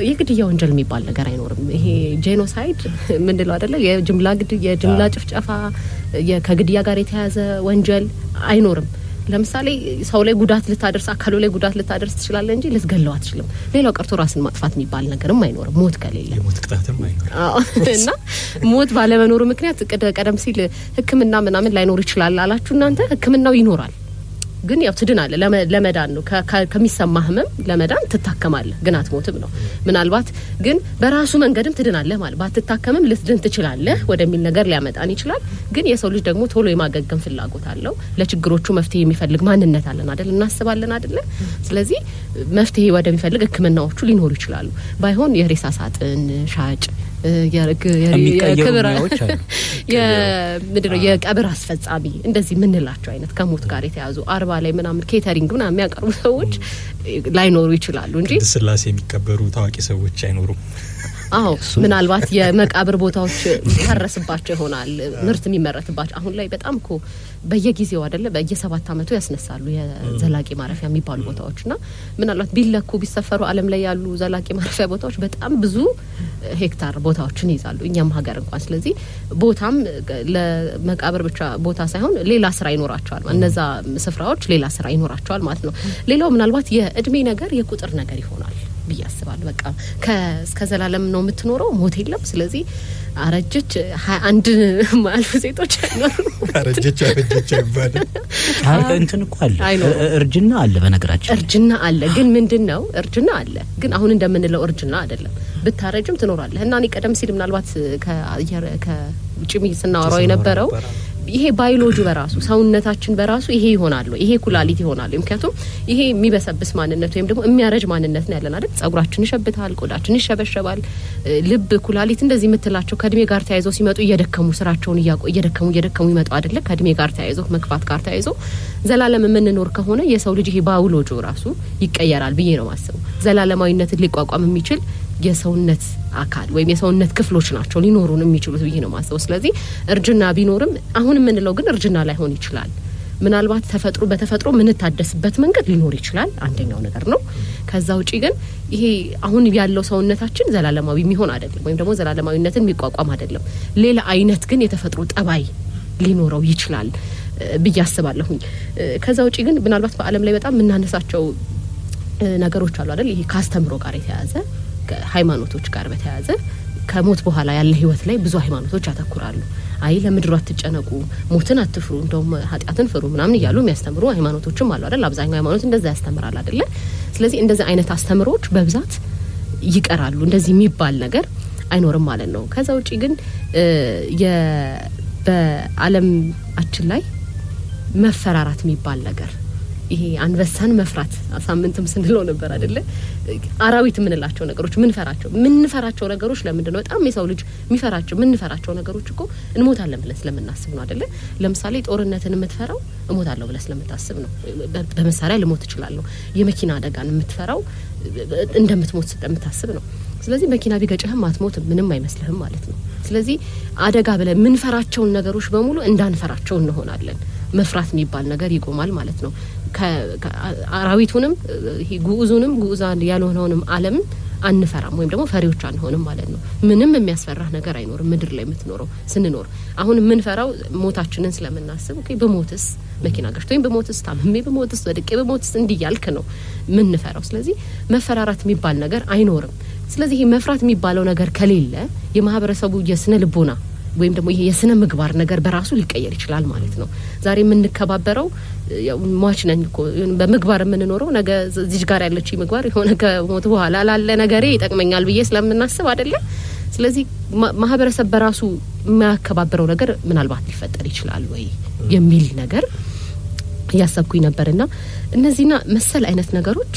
የግድያ ወንጀል የሚባል ነገር አይኖርም። ይሄ ጄኖሳይድ ምንድነው አይደለ? የጅምላ ጭፍጨፋ ከግድያ ጋር የተያዘ ወንጀል አይኖርም። ለምሳሌ ሰው ላይ ጉዳት ልታደርስ፣ አካሉ ላይ ጉዳት ልታደርስ ትችላለህ እንጂ ልትገለው አትችልም። ሌላው ቀርቶ ራስን ማጥፋት የሚባል ነገርም አይኖርም ሞት ከሌለ። የሞት ቅጣትም አይኖርም። እና ሞት ባለመኖሩ ምክንያት ቀደም ሲል ሕክምና ምናምን ላይኖር ይችላል አላችሁ እናንተ። ሕክምናው ይኖራል ግን ያው ትድናለህ። ለመዳን ነው ከሚሰማህ ህመም ለመዳን ትታከማለህ፣ ግን አትሞትም ነው። ምናልባት ግን በራሱ መንገድም ትድናለህ ማለት ባትታከምም ልትድን ትችላለህ ወደሚል ነገር ሊያመጣን ይችላል። ግን የሰው ልጅ ደግሞ ቶሎ የማገገም ፍላጎት አለው። ለችግሮቹ መፍትሄ የሚፈልግ ማንነት አለን አይደል? እናስባለን አይደል? ስለዚህ መፍትሄ ወደሚፈልግ ህክምናዎቹ ሊኖሩ ይችላሉ። ባይሆን የሬሳ ሳጥን ሻጭ የቀብር አስፈጻሚ እንደዚህ ምንላቸው አይነት ከሞት ጋር የተያዙ 40 ላይ ምናምን ኬተሪንግ ምናምን የሚያቀርቡ ሰዎች ላይኖሩ ይችላሉ እንጂ ስላሴ የሚቀበሩ ታዋቂ ሰዎች አይኖሩም። አዎ ምናልባት የመቃብር ቦታዎች ታረስባቸው ይሆናል፣ ምርት የሚመረትባቸው። አሁን ላይ በጣም እኮ በየጊዜው አይደለ በየ7 አመቱ ያስነሳሉ የዘላቂ ማረፊያ የሚባሉ ቦታዎችና ምናልባት ቢለኩ ቢሰፈሩ ዓለም ላይ ያሉ ዘላቂ ማረፊያ ቦታዎች በጣም ብዙ ሄክታር ቦታዎችን ይዛሉ፣ እኛም ሀገር እንኳን። ስለዚህ ቦታም ለመቃብር ብቻ ቦታ ሳይሆን ሌላ ስራ ይኖራቸዋል። እነዛ ስፍራዎች ሌላ ስራ ይኖራቸዋል ማለት ነው። ሌላው ምናልባት የእድሜ ነገር የቁጥር ነገር ይሆናል ብዬ አስባለሁ። በቃ እስከ ዘላለም ነው የምትኖረው፣ ሞት የለም። ስለዚህ አረጀች 21 ማልፍ ሴቶች አይኖሩ። አረጀች ይባላል። እንትን እኮ አለ፣ እርጅና አለ። በነገራችን እርጅና አለ፣ ግን ምንድነው እርጅና አለ፣ ግን አሁን እንደምንለው እርጅና አይደለም። ብታረጅም ትኖራለህ። እና እኔ ቀደም ሲል ምናልባት ከጭሚ ስናወራው የነበረው ይሄ ባዮሎጂ በራሱ ሰውነታችን በራሱ ይሄ ይሆናል፣ ይሄ ኩላሊት ይሆናል። ምክንያቱም ይሄ የሚበሰብስ ማንነት ወይም ደግሞ የሚያረጅ ማንነት ነው ያለን አይደል? ጸጉራችን ይሸብታል፣ ቆዳችን ይሸበሸባል፣ ልብ፣ ኩላሊት እንደዚህ የምትላቸው ከእድሜ ጋር ተያይዘው ሲመጡ እየደከሙ ስራቸውን እየደከሙ ይመጡ አይደለ? ከእድሜ ጋር ተያይዘው መክፋት ጋር ተያይዘው ዘላለም የምንኖር ከሆነ የሰው ልጅ ይሄ ባዮሎጂ ራሱ ይቀየራል ብዬ ነው ማስበው። ዘላለማዊነትን ሊቋቋም የሚችል የሰውነት አካል ወይም የሰውነት ክፍሎች ናቸው ሊኖሩን የሚችሉት ብዬ ነው ማስበው። ስለዚህ እርጅና ቢኖርም አሁን የምንለው ግን እርጅና ላይሆን ይችላል። ምናልባት በተፈጥሮ ምንታደስበት መንገድ ሊኖር ይችላል፣ አንደኛው ነገር ነው። ከዛ ውጪ ግን ይሄ አሁን ያለው ሰውነታችን ዘላለማዊ የሚሆን አይደለም፣ ወይም ደግሞ ዘላለማዊነትን የሚቋቋም አይደለም። ሌላ አይነት ግን የተፈጥሮ ጠባይ ሊኖረው ይችላል ብዬ አስባለሁኝ። ከዛ ውጪ ግን ምናልባት በዓለም ላይ በጣም የምናነሳቸው ነገሮች አሉ አይደል? ይሄ ካስተምሮ ጋር የተያያዘ ከሃይማኖቶች ጋር በተያያዘ ከሞት በኋላ ያለ ህይወት ላይ ብዙ ሃይማኖቶች ያተኩራሉ። አይ ለምድሩ አትጨነቁ፣ ሞትን አትፍሩ፣ እንደውም ኃጢአትን ፍሩ ምናምን እያሉ የሚያስተምሩ ሃይማኖቶችም አሉ አይደል? አብዛኛው ሃይማኖት እንደዛ ያስተምራል አይደል? ስለዚህ እንደዚህ አይነት አስተምሮች በብዛት ይቀራሉ። እንደዚህ የሚባል ነገር አይኖርም ማለት ነው። ከዛ ውጪ ግን በዓለማችን ላይ መፈራራት የሚባል ነገር ይሄ አንበሳን መፍራት ሳምንትም ስንለው ነበር አይደለ? አራዊት የምንላቸው ነገሮች ምንፈራቸው ነገሮች ለምንድነው በጣም የሰው ልጅ ምንፈራቸው ነገሮች እኮ እንሞታለን ብለን ስለምናስብ ነው አይደለ? ለምሳሌ ጦርነትን የምትፈራው እሞታለሁ ብለን ስለምታስብ ነው። በመሳሪያ ልሞት እችላለሁ። የመኪና አደጋን የምትፈራው እንደምትሞት ስለምታስብ ነው። ስለዚህ መኪና ቢገጭህም አትሞትም፣ ምንም አይመስልህም ማለት ነው። ስለዚህ አደጋ ብለን ምንፈራቸውን ነገሮች በሙሉ እንዳንፈራቸው እንሆናለን። መፍራት የሚባል ነገር ይቆማል ማለት ነው። አራዊቱንም ጉዑዛን ያልሆነውንም ዓለም አንፈራም ወይም ደግሞ ፈሪዎች አንሆንም ማለት ነው። ምንም የሚያስፈራህ ነገር አይኖርም ምድር ላይ ስንኖር። አሁን የምንፈራው ሞታችንን ስለምናስብ በሞትስ መኪና ገጭቶኝ በሞትስ ታምሜ በሞትስ ወድቄ በሞትስ እንዲያልክ ነው ምንፈራው። ስለዚህ መፈራራት የሚባል ነገር አይኖርም። ስለዚህ መፍራት የሚባለው ነገር ከሌለ የማህበረሰቡ የስነ ልቦና ወይም ደግሞ ይሄ የስነ ምግባር ነገር በራሱ ሊቀየር ይችላል ማለት ነው። ዛሬ የምንከባበረው ሟች ነን እኮ በምግባር የምንኖረው ነገ እዚህ ጋር ያለች ምግባር የሆነ ከሞት በኋላ ላለ ነገሬ ይጠቅመኛል ብዬ ስለምናስብ አይደለ? ስለዚህ ማህበረሰብ በራሱ የማያከባበረው ነገር ምናልባት ሊፈጠር ይችላል ወይ የሚል ነገር እያሰብኩኝ ነበርና እነዚህና መሰል አይነት ነገሮች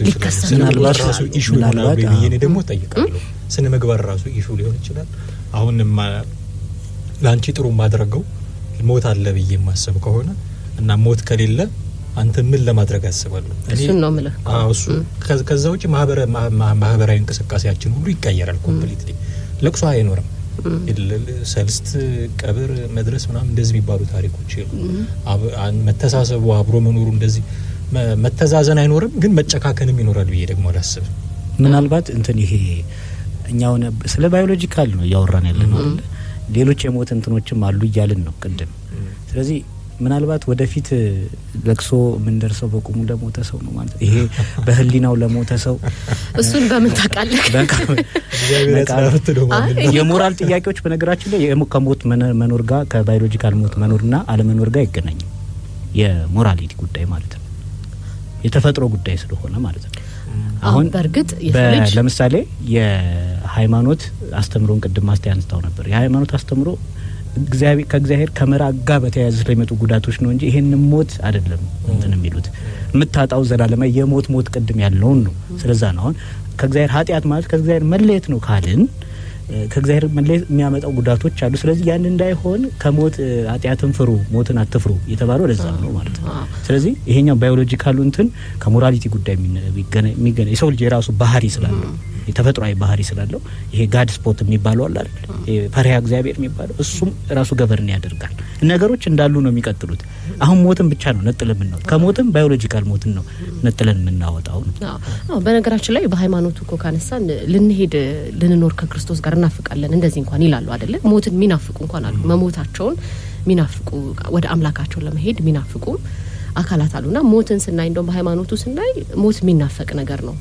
ሊከሰቱ ምናልባት ራሱ ኢሹ ይሆናል ብዬ ደግሞ ጠይቃለሁ። ስነ ምግባር ራሱ ኢሹ ሊሆን ይችላል። አሁንም ላንቺ ጥሩ ማድረገው ሞት አለ ብዬ ማሰብ ከሆነ እና ሞት ከሌለ አንተ ምን ለማድረግ አስባለሁ? እሱ ነው ማለት እሱ ከዛ ውጪ ማህበራዊ እንቅስቃሴያችን ሁሉ ይቀየራል ኮምፕሊትሊ። ለቅሶ አይኖርም። ሰልስት ቀብር መድረስ ምናምን እንደዚህ የሚባሉ ታሪኮች መተሳሰቡ አብሮ መኖሩ እንደዚህ መተዛዘን አይኖርም። ግን መጨካከንም ይኖራል ብዬ ደግሞ አላስብም። ምናልባት ይሄ እኛው ስለ ባዮሎጂካል ነው ያወራን ያለነው አይደል? ሌሎች የሞት እንትኖችም አሉ እያልን ነው ቅድም። ስለዚህ ምናልባት ወደፊት ለቅሶ ምን ደርሰው በቁሙ ለሞተ ሰው ነው ማለት ይሄ በህሊናው ለሞተ ሰው እሱን በምን ታውቃለህ? የሞራል ጥያቄዎች በነገራችን ላይ ከሞት መኖር ጋር ከባዮሎጂካል ሞት መኖርና አለመኖር ጋር አይገናኝም። የሞራሊቲ ጉዳይ ማለት ነው የተፈጥሮ ጉዳይ ስለሆነ ማለት ነው። አሁን በርግጥ ለምሳሌ የሃይማኖት አስተምሮን ቅድም ማስተያየው ነበር። የሃይማኖት አስተምሮ ከእግዚአብሔር ከመራቅ ጋር በተያያዘ ስለሚመጡ ጉዳቶች ነው እንጂ ይሄን ሞት አይደለም የሚሉት። የምታጣው ዘላለማዊ የሞት ቅድም ያለውን ነው። ስለዛ ነው አሁን ከእግዚአብሔር ኃጢአት ማለት ከእግዚአብሔር መለየት ነው ካልን ከእግዚአብሔር መለየት የሚያመጣው ጉዳቶች አሉ። ስለዚህ ያን እንዳይሆን ከሞት ኃጢአትን ፍሩ ሞትን አትፍሩ የተባለው ለዛ ነው ማለት ነው። ስለዚህ ይሄኛው ባዮሎጂካሉ ከሞራሊቲ ጉዳይ የሚገናኝ የሰው ልጅ የራሱ ባህሪ ስላለው የተፈጥሯዊ ባህሪ ስላለው ይሄ ጋድ ስፖት የሚባለው አለ አይደል? ፈሪሃ እግዚአብሔር የሚባለው እሱም ራሱ ገበርን ያደርጋል። ነገሮች እንዳሉ ነው የሚቀጥሉት። አሁን ሞትን ብቻ ነው ነጥለን የምናወጣው። ከሞትም ባዮሎጂካል ሞትን ነው ነጥለን የምናወጣው ነው። በነገራችን ላይ በሃይማኖቱ እኮ ካነሳን ልንኖር ከክርስቶስ ጋር እናፍቃለን እንደዚህ እንኳን ይላሉ አይደለ? ሞትን ሚናፍቁ እንኳን አሉ። መሞታቸውን ሚናፍቁ ወደ አምላካቸው ለመሄድ ሚናፍቁ አካላት አሉና ሞትን ስናይ እንደው በሃይማኖቱ ስናይ ሞት የሚናፈቅ ነገር ነው።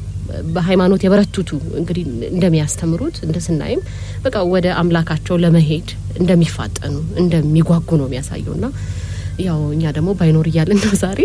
በሃይማኖት የበረቱቱ እንግዲህ እንደሚያስተምሩት እንደስናይም በቃ ወደ አምላካቸው ለመሄድ እንደሚፋጠኑ እንደሚጓጉ ነው የሚያሳየውና ያው እኛ ደግሞ ባይኖር ይያልን ነው ዛሬ